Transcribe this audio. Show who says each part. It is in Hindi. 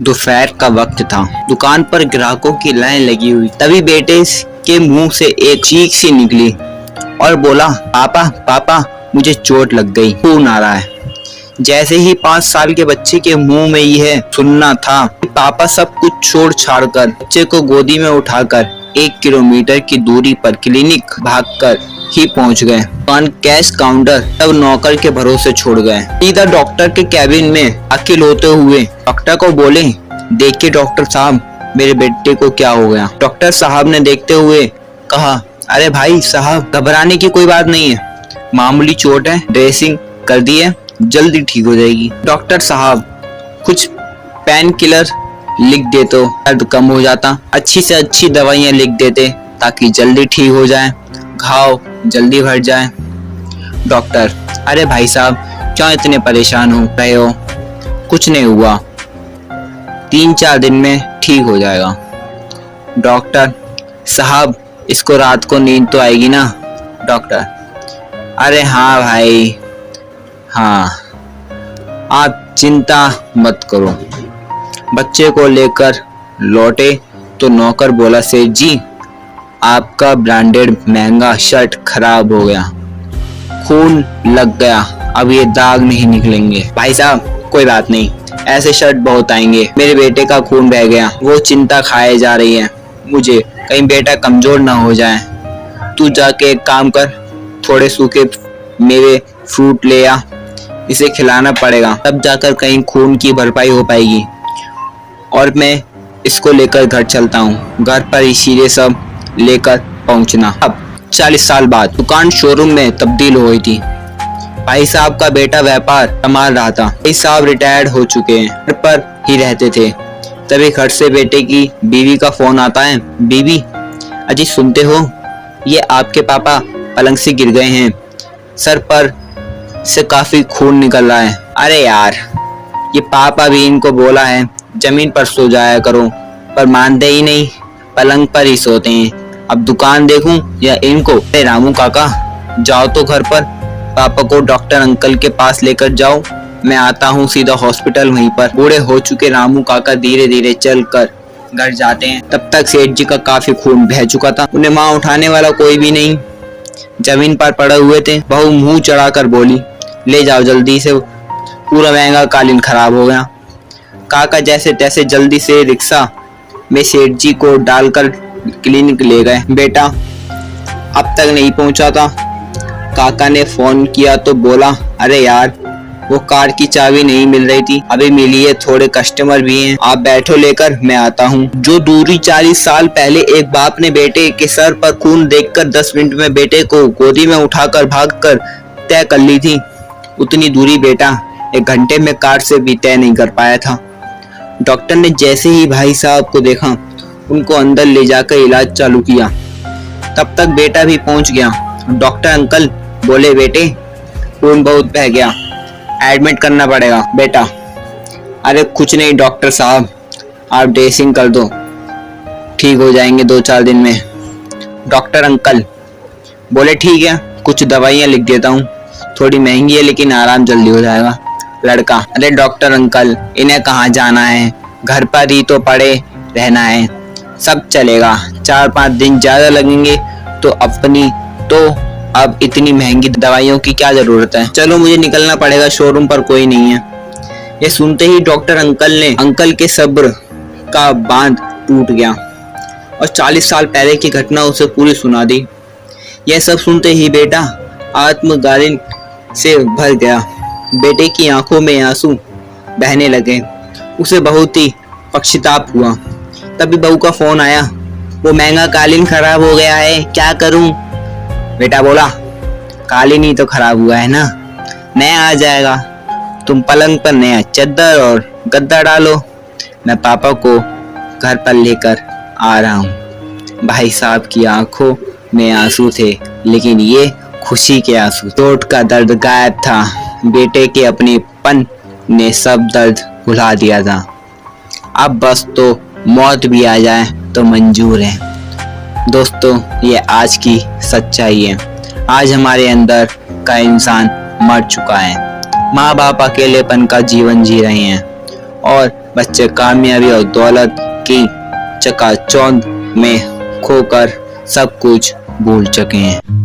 Speaker 1: दोपहर का वक्त था। दुकान पर ग्राहकों की लाइन लगी हुई। तभी बेटे के मुंह से एक चीख सी निकली और बोला, पापा पापा मुझे चोट लग गई, खून आ रहा है। जैसे ही 5 साल के बच्चे के मुंह में यह सुनना था, पापा सब कुछ छोड़ छाड़ कर बच्चे को गोदी में उठाकर 1 किलोमीटर की दूरी पर क्लिनिक भागकर ही पहुंच गए। कैश काउंटर तब नौकर के भरोसे छोड़ गए। सीधा डॉक्टर के कैबिन में दाखिल होते हुए डॉक्टर को बोले, देखिए डॉक्टर साहब, मेरे बेटे को क्या हो गया। डॉक्टर साहब ने देखते हुए कहा, अरे भाई साहब, घबराने की कोई बात नहीं है, मामूली चोट है, ड्रेसिंग कर दी है, जल्दी ठीक हो जाएगी। डॉक्टर साहब कुछ पेन किलर लिख दे तो दर्द कम हो जाता, अच्छी से अच्छी दवाइयाँ लिख देते ताकि जल्दी ठीक हो जाए, घाव जल्दी भर जाए। डॉक्टर, अरे भाई साहब, क्यों इतने परेशान हो रहे हो, कुछ नहीं हुआ, 3-4 दिन में ठीक हो जाएगा। डॉक्टर साहब, इसको रात को नींद तो आएगी ना। डॉक्टर, अरे हाँ भाई हाँ, आप चिंता मत करो। बच्चे को लेकर लौटे तो नौकर बोला, सेठ जी आपका ब्रांडेड महंगा शर्ट खराब हो गया, खून लग गया, अब ये दाग नहीं निकलेंगे। भाई साहब कोई बात नहीं, ऐसे शर्ट बहुत आएंगे, मेरे बेटे का खून बह गया, वो चिंता खाए जा रही है मुझे, कहीं बेटा कमजोर ना हो जाए। तू जाके एक काम कर, थोड़े सूखे मेवे फ्रूट ले आ, इसे खिलाना पड़ेगा, तब जाकर कहीं खून की भरपाई हो पाएगी। और मैं इसको लेकर घर चलता हूँ, घर पर ही सीधे सब लेकर पहुँचना। अब 40 साल बाद दुकान शोरूम में तब्दील हुई थी। भाई साहब का बेटा व्यापार संभाल रहा था। भाई साहब रिटायर्ड हो चुके हैं, घर पर ही रहते थे। तभी घर से बेटे की बीवी का फोन आता है, बीवी अजी सुनते हो, ये आपके पापा पलंग से गिर गए हैं, सर पर से काफी खून निकल रहा है। अरे यार, ये पापा भी इनको बोला है जमीन पर सो जाया करो, पर मानते ही नहीं, पलंग पर ही सोते हैं। अब दुकान देखूं या इनको। अरे रामू काका, जाओ तो घर पर, पापा को डॉक्टर अंकल के पास लेकर जाओ, मैं आता हूँ सीधा हॉस्पिटल वहीं पर। बूढ़े हो चुके रामू काका धीरे धीरे चलकर घर जाते हैं। तब तक सेठ जी का काफी खून बह चुका था, उन्हें मां उठाने वाला कोई भी नहीं, जमीन पर पड़े हुए थे। बहू मुंह चढ़ाकर बोली, ले जाओ जल्दी से, पूरा महंगा कालीन खराब हो गया। काका जैसे तैसे जल्दी से रिक्शा में सेठ जी को डालकर क्लिनिक ले गए। बेटा अब तक नहीं पहुंचा था। काका ने फोन किया तो बोला, अरे यार वो कार की चाबी नहीं मिल रही थी, अभी मिली है, थोड़े कस्टमर भी हैं, आप बैठो लेकर मैं आता हूँ। जो दूरी 40 साल पहले एक बाप ने बेटे के सर पर खून देखकर 10 मिनट में बेटे को गोदी में उठाकर भागकर तय कर ली थी, उतनी दूरी बेटा 1 घंटे में कार से भी तय नहीं कर पाया था। डॉक्टर ने जैसे ही भाई साहब को देखा, उनको अंदर ले जाकर इलाज चालू किया। तब तक बेटा भी पहुंच गया। डॉक्टर अंकल बोले, बेटे खून बहुत बह गया, एडमिट करना पड़ेगा बेटा। अरे कुछ नहीं डॉक्टर साहब, आप ड्रेसिंग कर दो, ठीक हो जाएंगे 2-4 दिन में। डॉक्टर अंकल बोले, ठीक है, कुछ दवाइयाँ लिख देता हूँ, थोड़ी महंगी है लेकिन आराम जल्दी हो जाएगा। लड़का, अरे डॉक्टर अंकल, इन्हें कहाँ जाना है, घर पर ही तो पड़े रहना है, सब चलेगा, 4-5 दिन ज्यादा लगेंगे तो अपनी तो अब इतनी महंगी दवाइयों की क्या जरूरत है, चलो मुझे निकलना पड़ेगा, शोरूम पर कोई नहीं है। ये सुनते ही डॉक्टर अंकल के सब्र का बांध टूट गया और 40 साल पहले की घटना उसे पूरी सुना दी। यह सब सुनते ही बेटा आत्मग्लानि से भर गया। बेटे की आंखों में आंसू बहने लगे, उसे बहुत ही पश्चाताप हुआ। तभी बहू का फोन आया, वो महंगा कालीन खराब हो गया है, क्या करूं। बेटा बोला, कालीन ही तो खराब हुआ है ना, नया आ जाएगा, तुम पलंग पर नया चद्दर और गद्दा डालो, मैं पापा को घर पर लेकर आ रहा हूँ। भाई साहब की आंखों में आंसू थे, लेकिन ये खुशी के आंसू। चोट का दर्द गायब था, बेटे के अपनेपन ने सब दर्द भुला दिया था। अब बस तो मौत भी आ जाए तो मंजूर है। दोस्तों, ये आज की सच्चाई है। आज हमारे अंदर का इंसान मर चुका है, माँ बाप अकेलेपन का जीवन जी रहे हैं और बच्चे कामयाबी और दौलत की चकाचौंध में खोकर सब कुछ भूल चुके हैं।